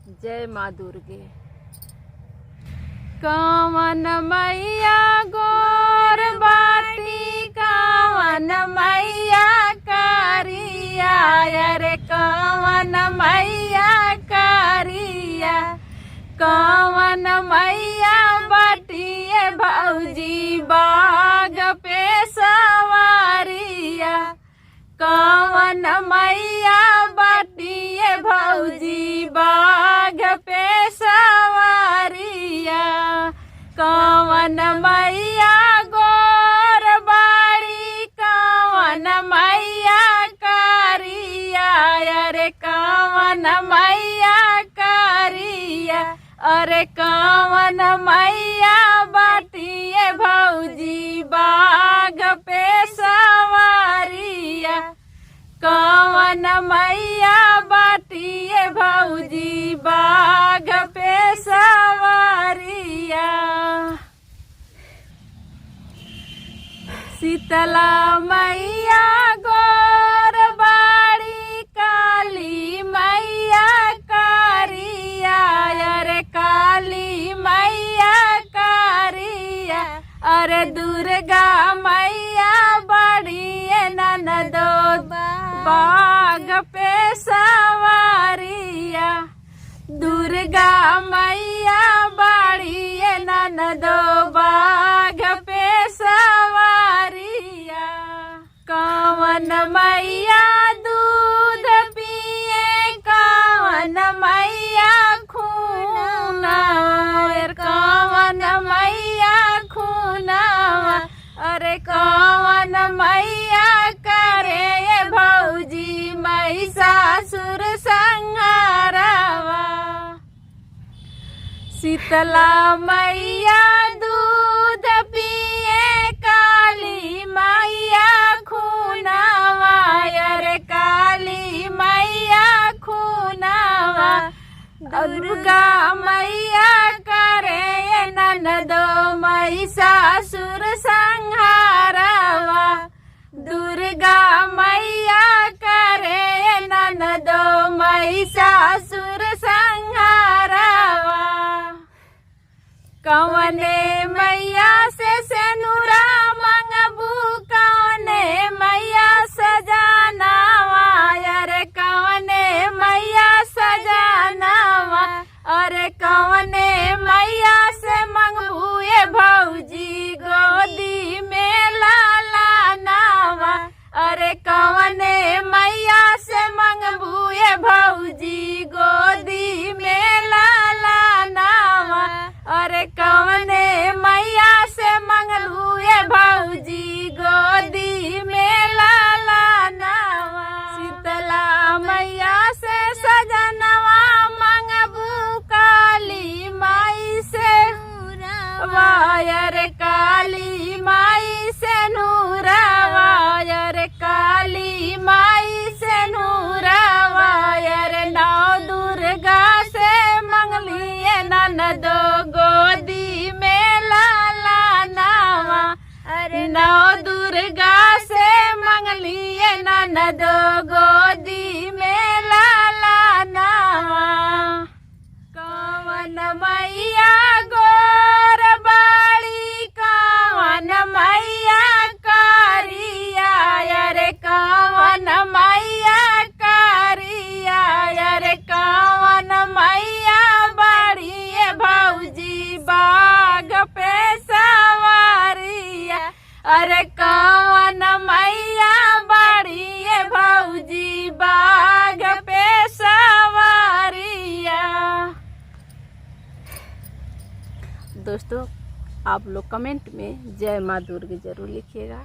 जय माँ दुर्गे। कवन मैया गोर बाटी, कवन मैया करिया, रे कवन मैया करिया, कवन मैया बाटिए भौजी बाग पे सवारिया, कवन मैया बाटिए भौजी बाग पे सवारिया, कवन मैया गोर बाड़ी, कवन मैया करिया, अरे कवन मैया करिया, अरे कवन मैया बाटिए भौजी बाग पे सवारिया, कवन मैया बाटिए भौजी बाग पे सवारिया। शीतला मैया गोर बाड़ी, काली मैया करिया, अरे काली मैया करिया, अरे दुर्गा मैया बड़ी ननदो बाग पे सवारिया, दुर्गा मैया बड़ी ननदो बाग पे सवारिया, कवन मैया दूध पिए, कवन मैया खूना, कवन मैया खूना, अरे कवन मैया करे भौजी महिषासुर संहारवा, शीतला मैया दूध पिए, काली मैया खूनावा, अरे काली मैया खूनावा, दुर्गा मैया करे ननदो महिषासुर संहारवा, दुर्गा मैया करे ननदो महिषासुर संहारवा, कवने मैया से सेनुरा मंगबू, कवने मैया सजानावा, अरे कवने मैया सजानावा, अरे कवने मैया से मंगबू ये भौजी गोदी में लाला नावा, अरे कवने मैया से मंगबू ये भौजी गोदी में लाला नावा, अरे कवने मैया से मंगलू ये भौजी गोदी में लाला नावा, शीतला मैया से सजनवा मंगबू, काली माई से वायर, काली माई से नूरा वायर, काली माई से नूरा वायर, नौ दुर्गा से मंगलिए ननदो गोदी में लाला नावा, अरे नौ दुर्गा से मंगलिए ननदो गोदी में लाला नावा, कवन मैया गोर बाड़ी, कवन मैया करिया, अरे कवन मैया करिया, अरे कवन मैया बड़ी भौजी बाग पे सवारिया, अरे कवन मैया बड़ी भौजी बाग पे सवारिया। दोस्तों आप लोग कमेंट में जय माँ दुर्गे जरूर लिखिएगा।